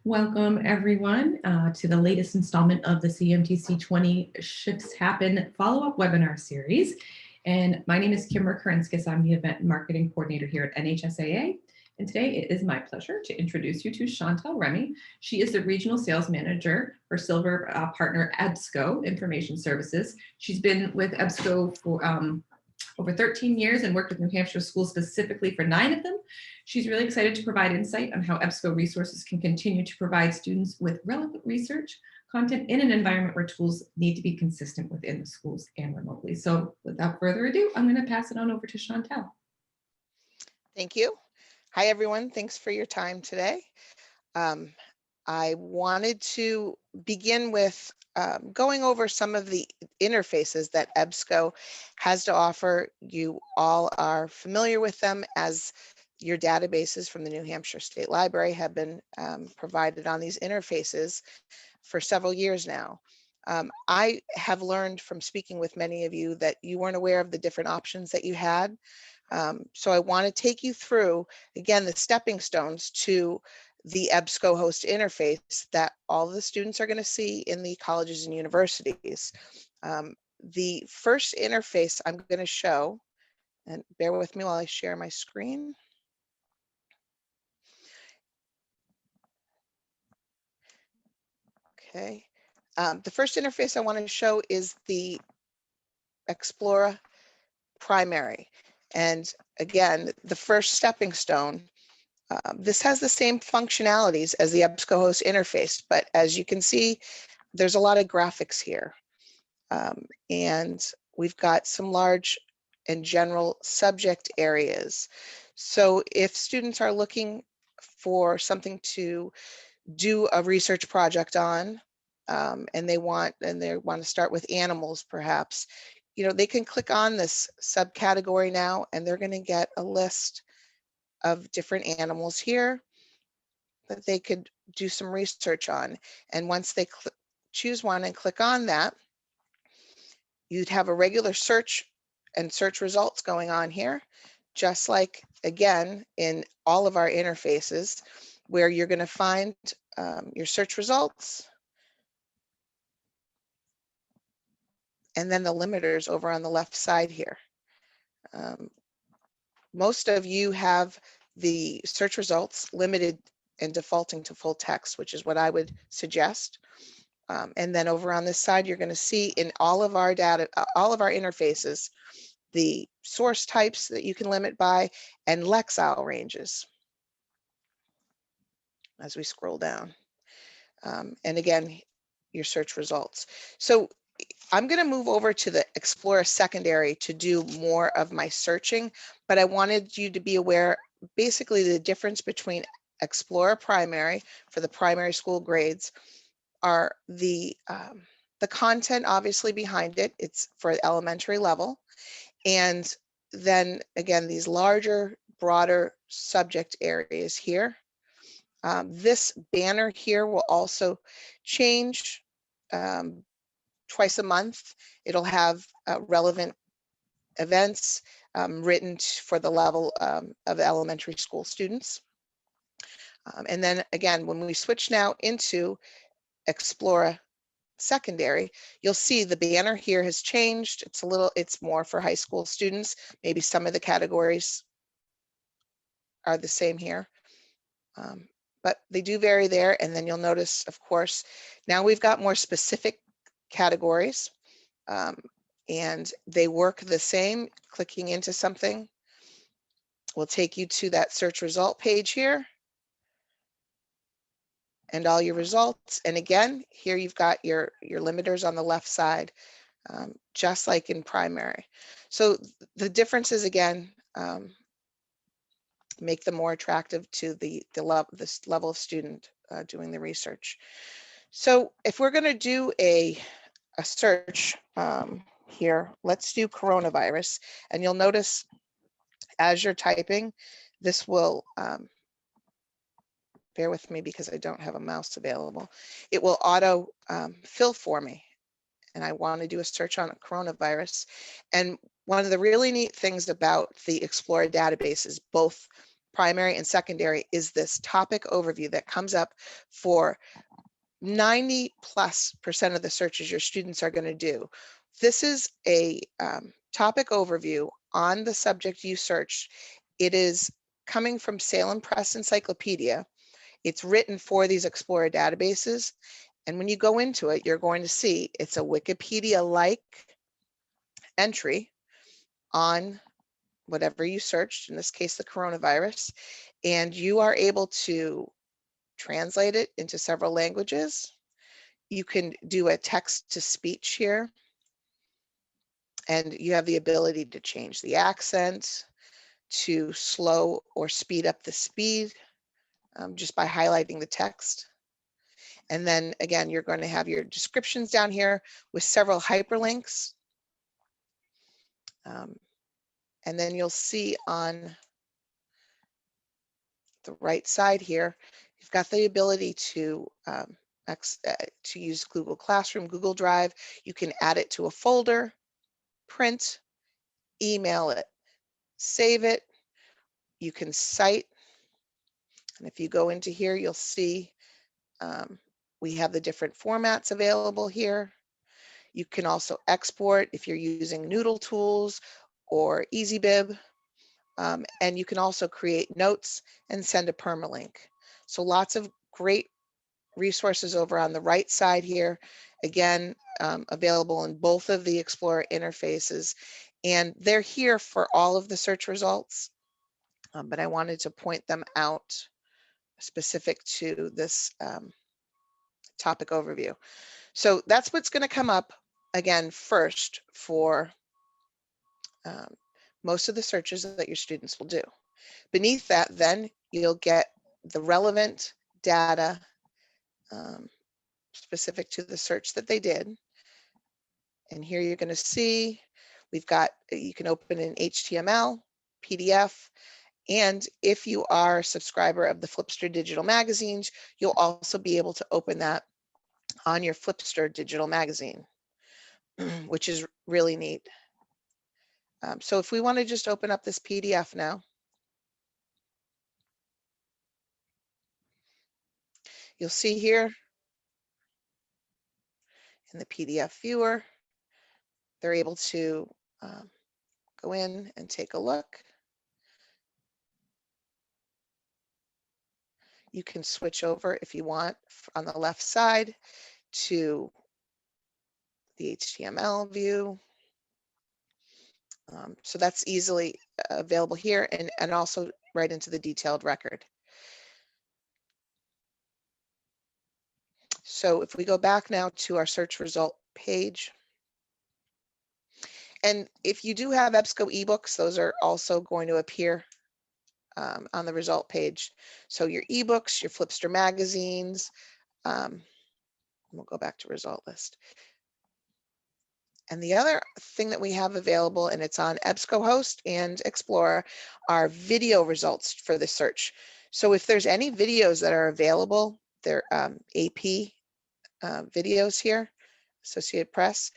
Welcome everyone to the latest installment of the CMTC 20 Shifts Happen follow-up webinar series. And my name is Kimber Kerinskis. I'm the event marketing coordinator here at NHSAA. And today it is my pleasure to introduce you to Shawntel Remy. She is the regional sales manager for Silver partner Ebsco Information Services. She's been with Ebsco for over 13 years and worked with New Hampshire schools specifically for 9 of them. She's really excited to provide insight on how Ebsco resources can continue to provide students with relevant research content in an environment where tools need to be consistent within the schools and remotely. So without further ado, I'm going to pass it on over to Shawntel. Thank you. Hi, everyone. Thanks for your time today. I wanted to begin with going over some of the interfaces that Ebsco has to offer. You all are familiar with them as your databases from the New Hampshire State Library have been provided on these interfaces for several years now. I have learned from speaking with many of you that you weren't aware of the different options that you had. So I want to take you through, again, the stepping stones to the Ebsco host interface that all the students are going to see in the colleges and universities. The first interface I'm going to show, and bear with me while I share my screen. Okay. The first interface I want to show is the Explora Primary. And again, the first stepping stone. This has the same functionalities as the Ebsco host interface, but as you can see, there's a lot of graphics here. And we've got some large and general subject areas. So if students are looking for something to do a research project on, and they want to start with animals, perhaps, you know, they can click on this subcategory now, and they're going to get a list of different animals here that they could do some research on. And once they choose one and click on that, you'd have a regular search and search results going on here, just like, again, in all of our interfaces, where you're going to find your search results, and then the limiters over on the left side here. Most of you have the search results limited and defaulting to full text, which is what I would suggest. And then over on this side, you're going to see in all of our data, all of our interfaces, the source types that you can limit by and lexile ranges as we scroll down. And again, your search results. So I'm going to move over to the Explora Secondary to do more of my searching, but I wanted you to be aware basically the difference between Explora Primary for the primary school grades are the content obviously behind it. It's for elementary level. And then again, these larger, broader subject areas here. This banner here will also change twice a month. It'll have relevant events written for the level of elementary school students. And then again, when we switch now into Explora Secondary, you'll see the banner here has changed. It's more for high school students. Maybe some of the categories are the same here. But they do vary there. And then you'll notice, of course, now we've got more specific categories, and they work the same. Clicking into something will take you to that search result page here and all your results. And again, here you've got your limiters on the left side, just like in primary. So the differences, again, make them more attractive to this level of student doing the research. So if we're going to do a search here, let's do coronavirus, and you'll notice as you're typing, this will bear with me because I don't have a mouse available. It will auto fill for me, and I want to do a search on coronavirus. And one of the really neat things about the Explora databases, both primary and secondary is this topic overview that comes up for 90+% of the searches your students are going to do. This is a topic overview on the subject you searched. It is coming from Salem Press Encyclopedia. It's written for these Explora databases. And when you go into it, you're going to see it's a Wikipedia-like entry on whatever you searched, in this case, the coronavirus, and you are able to translate it into several languages. You can do a text to speech here, and you have the ability to change the accent, to slow or speed up the speed just by highlighting the text. And then again, you're going to have your descriptions down here with several hyperlinks. And then you'll see on the right side here, you've got the ability to use Google Classroom, Google Drive. You can add it to a folder, print, email it, save it. You can cite. And if you go into here, you'll see we have the different formats available here. You can also export if you're using Noodle Tools or EasyBib. And you can also create notes and send a permalink. So lots of great resources over on the right side here. Again, available in both of the Explora interfaces. And they're here for all of the search results, but I wanted to point them out specific to this topic overview. So that's what's going to come up again first for most of the searches that your students will do. Beneath that, then you'll get the relevant data specific to the search that they did. And here you're going to see we've got, you can open an HTML, PDF, and if you are a subscriber of the Flipster digital magazines, you'll also be able to open that on your Flipster digital magazine, which is really neat. So if we want to just open up this PDF now, you'll see here in the PDF viewer, they're able to go in and take a look. You can switch over if you want on the left side to the HTML view. So that's easily available here and also right into the detailed record. So if we go back now to our search result page, and if you do have Ebsco ebooks, those are also going to appear on the result page. So your ebooks, your Flipster magazines, we'll go back to result list. And the other thing that we have available, and it's on Ebsco Host and Explora, are video results for the search. So if there's any videos that are available, they're AP videos here, Associated Press,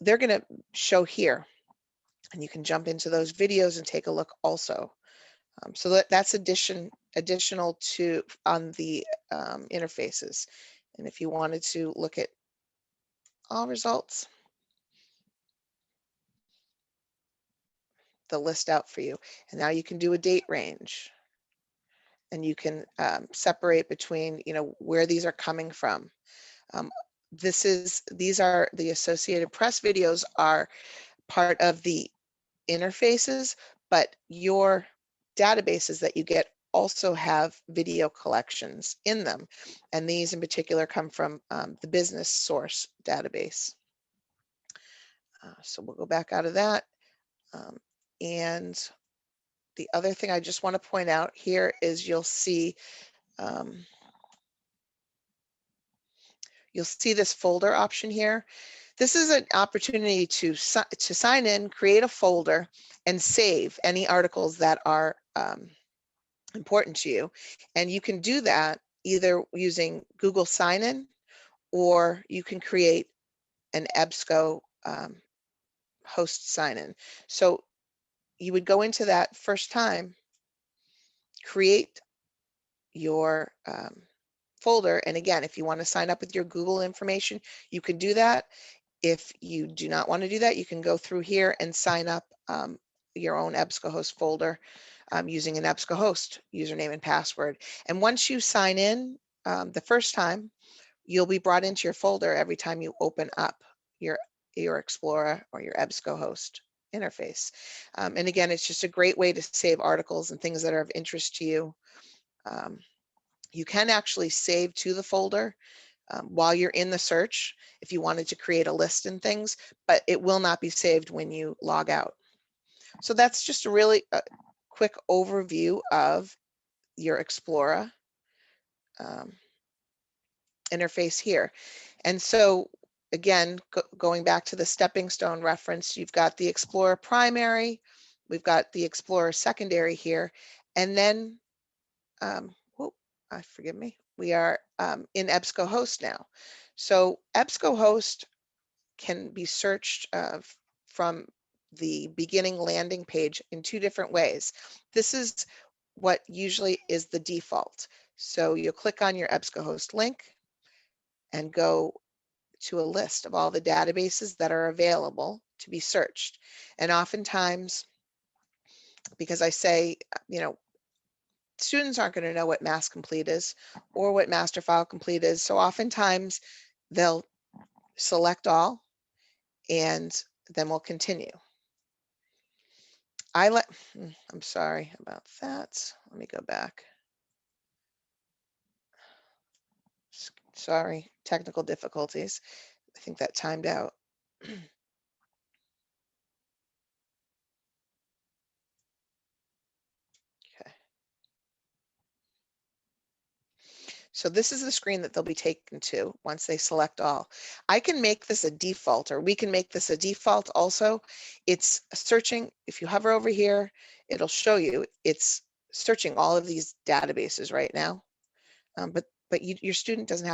they're going to show here. And you can jump into those videos and take a look also. So that's additional to on the interfaces. And if you wanted to look at all results, the list out for you. And now you can do a date range. And you can separate between, where these are coming from. These are the Associated Press videos are part of the interfaces, but your databases that you get also have video collections in them. And these in particular come from the business source database. So we'll go back out of that. And the other thing I just want to point out here is you'll see this folder option here. This is an opportunity to sign in, create a folder, and save any articles that are important to you. And you can do that either using Google Sign-In, or you can create an Ebsco host sign-in. So you would go into that first time, create your folder. And again, if you want to sign up with your Google information, you can do that. If you do not want to do that, you can go through here and sign up your own EBSCOhost folder using an EBSCOhost username and password. And once you sign in the first time, you'll be brought into your folder every time you open up your Explora or your EBSCOhost interface. And again, it's just a great way to save articles and things that are of interest to you. You can actually save to the folder while you're in the search if you wanted to create a list and things, but it will not be saved when you log out. So that's just a really quick overview of your Explora interface here. And so again, going back to the stepping stone reference, you've got the Explora Primary, we've got the Explora Secondary here, and then, forgive me, we are in EBSCOhost now. So EBSCOhost can be searched from the beginning landing page in two different ways. This is what usually is the default. So you'll click on your EBSCOhost link and go to a list of all the databases that are available to be searched. And oftentimes, because I say, students aren't going to know what Mass Complete is or what Master File Complete is. So oftentimes they'll select all and then we'll continue. I'm sorry about that. Let me go back. Sorry, technical difficulties. I think that timed out. So this is the screen that they'll be taken to once they select all. I can make this a default, or we can make this a default also. It's searching, if you hover over here, it'll show you, it's searching all of these databases right now. But your student doesn't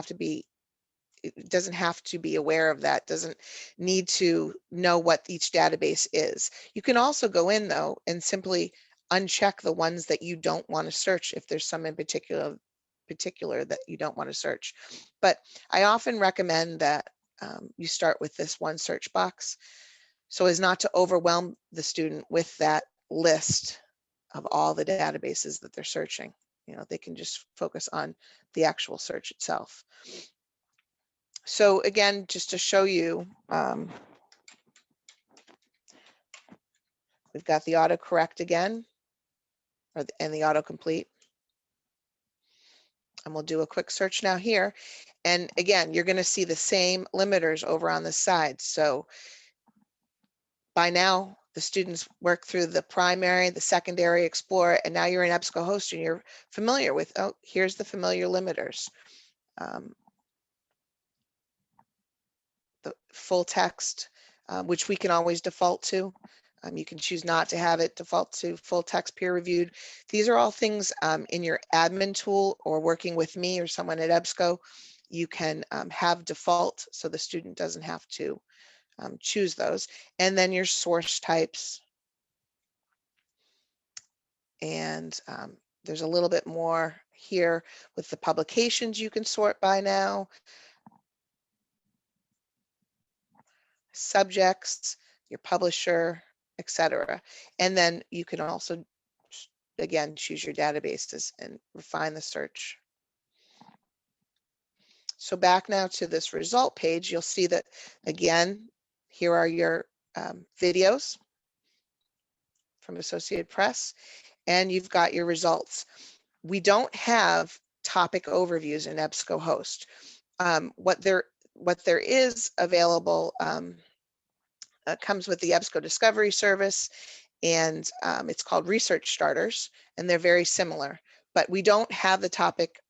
have to be aware of that, doesn't need to know what each database is. You can also go in though and simply uncheck the ones that you don't want to search if there's some in particular that you don't want to search. But I often recommend that you start with this one search box so as not to overwhelm the student with that list of all the databases that they're searching. They can just focus on the actual search itself. So again, just to show you, we've got the autocorrect again, and the autocomplete. And we'll do a quick search now here. And again, you're going to see the same limiters over on the side. So by now, the students work through the primary, the secondary, Explore, and now you're in EBSCOhost and you're familiar with, oh, here's the familiar limiters. The full text, which we can always default to. You can choose not to have it default to full text peer reviewed. These are all things in your admin tool or working with me or someone at EBSCO. You can have default so the student doesn't have to choose those. And then your source types. And there's a little bit more here with the publications you can sort by now. Subjects, your publisher, etc. And then you can also, again, choose your databases and refine the search. So back now to this result page, you'll see that, again, here are your videos from Associated Press, and you've got your results. We don't have topic overviews in EBSCOhost. What there is available comes with the EBSCO Discovery Service, and it's called Research Starters, and they're very similar, but we don't have the topic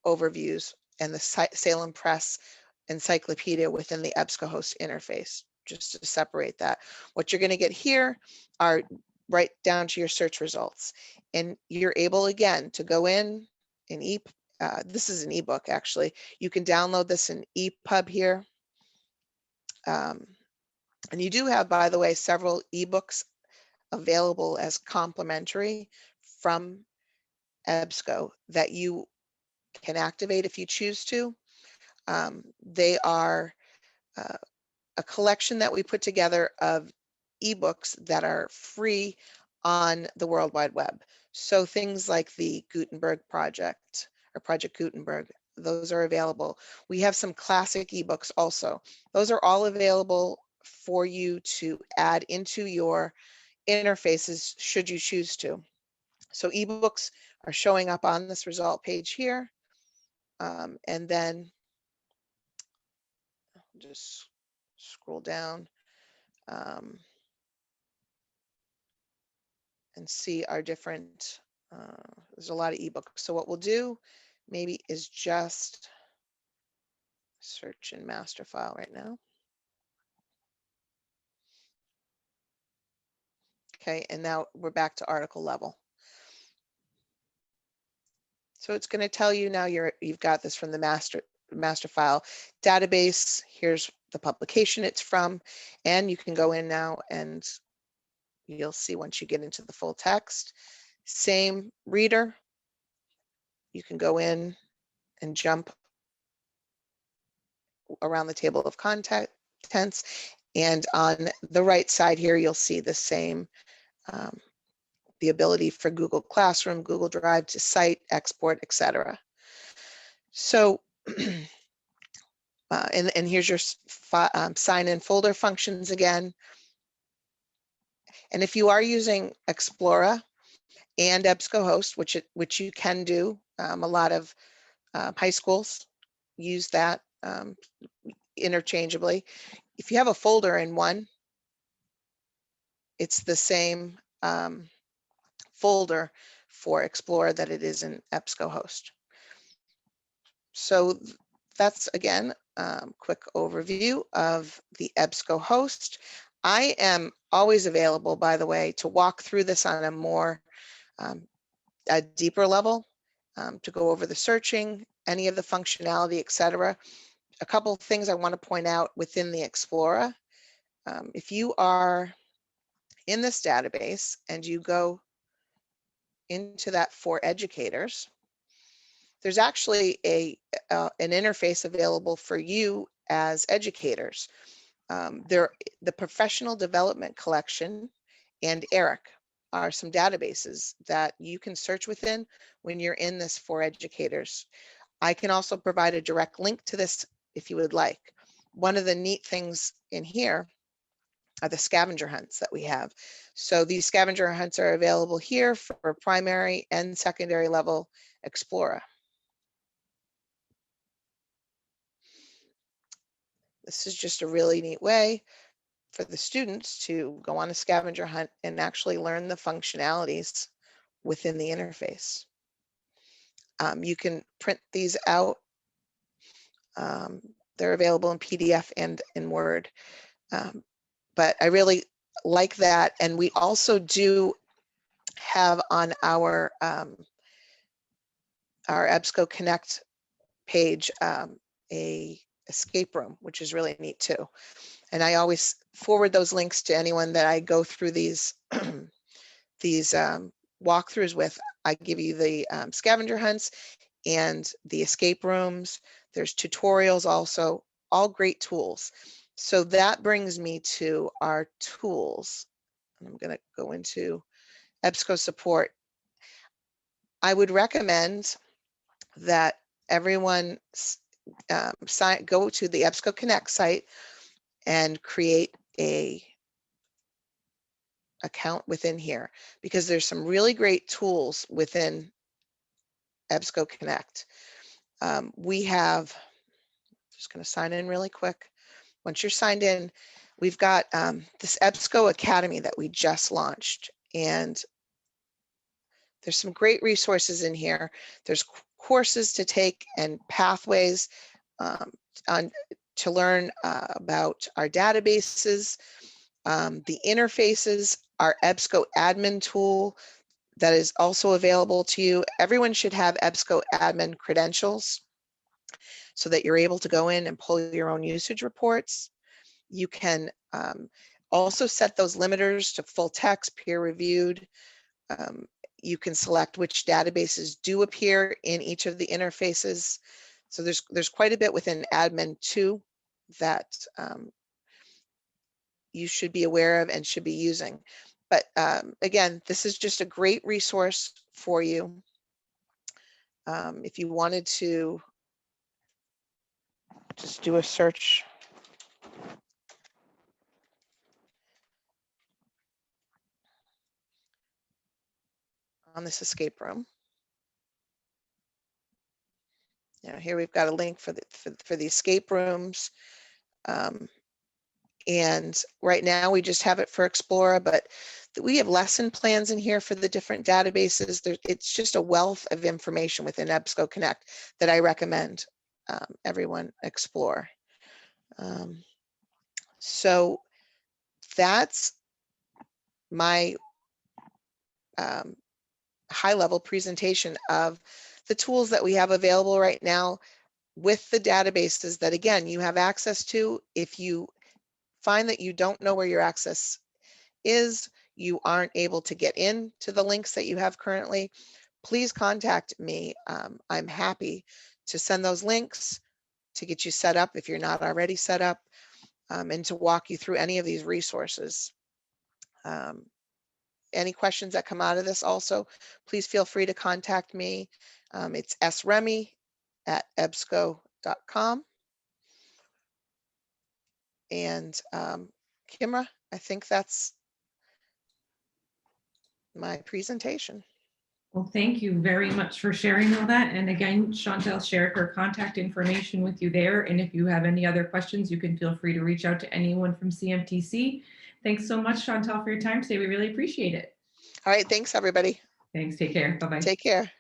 overviews and the Salem Press encyclopedia within the EBSCOhost interface, just to separate that. What you're going to get here are right down to your search results, and you're able again to go in this is an ebook actually. You can download this in EPUB here. And you do have, by the way, several ebooks available as complimentary from Ebsco that you can activate if you choose to. They are a collection that we put together of ebooks that are free on the World Wide Web. So things like the Gutenberg Project or Project Gutenberg, those are available. We have some classic ebooks also. Those are all available for you to add into your interfaces should you choose to. So ebooks are showing up on this result page here. And then just scroll down and see our different, there's a lot of ebooks. So what we'll do maybe is just search in master file right now. Okay, and now we're back to article level. So it's going to tell you now you've got this from the master file database. Here's the publication it's from, and you can go in now and you'll see once you get into the full text. Same reader. You can go in and jump around the table of contents, and on the right side here you'll see the same the ability for Google Classroom, Google Drive to cite, export, etc. So and here's your sign in folder functions again. And if you are using Explora and EBSCOhost, which you can do, a lot of high schools use that interchangeably. If you have a folder in one, it's the same folder for Explora that it is in EBSCOhost. So that's, again, quick overview of the EBSCOhost. I am always available, by the way, to walk through this on a more a deeper level, to go over the searching, any of the functionality, etc. A couple of things I want to point out within the Explora. If you are in this database and you go into that for educators, there's actually an interface available for you as educators. The Professional Development Collection and ERIC are some databases that you can search within when you're in this for educators. I can also provide a direct link to this if you would like. One of the neat things in here are the scavenger hunts that we have. So these scavenger hunts are available here for primary and secondary level Explora. This is just a really neat way for the students to go on a scavenger hunt and actually learn the functionalities within the interface. You can print these out. They're available in PDF and in Word. But I really like that. And we also do have on our EBSCO Connect page a escape room, which is really neat too. And I always forward those links to anyone that I go through these these walkthroughs with. I give you the scavenger hunts and the escape rooms. There's tutorials also, all great tools. So that brings me to our tools. And I'm going to go into EBSCO support. I would recommend that everyone go to the EBSCO Connect site and create a account within here, because there's some really great tools within EBSCO Connect. We have, just going to sign in really quick. Once you're signed in, we've got this EBSCO Academy that we just launched, and there's some great resources in here. There's courses to take and pathways to learn about our databases, the interfaces, our Ebsco Admin tool that is also available to you. Everyone should have Ebsco Admin credentials so that you're able to go in and pull your own usage reports. You can also set those limiters to full text, peer reviewed. You can select which databases do appear in each of the interfaces. So there's quite a bit within admin too that you should be aware of and should be using. But again, this is just a great resource for you. If you wanted to just do a search on this escape room. Here we've got a link for the escape rooms. And right now we just have it for Explora, but we have lesson plans in here for the different databases. It's just a wealth of information within Ebsco Connect that I recommend everyone explore. So that's my high-level presentation of the tools that we have available right now with the databases that, again, you have access to. If you find that you don't know where your access is, you aren't able to get into the links that you have currently, please contact me. I'm happy to send those links to get you set up if you're not already set up, and to walk you through any of these resources. Any questions that come out of this also, please feel free to contact me. It's sremy@ebsco.com. And Kimra, I think that's my presentation. Well, thank you very much for sharing all that. And again, Shawntel shared her contact information with you there. And if you have any other questions, you can feel free to reach out to anyone from CMTC. Thanks so much, Shawntel, for your time today. We really appreciate it. All right, thanks everybody. Thanks. Take care. Bye-bye. Take care.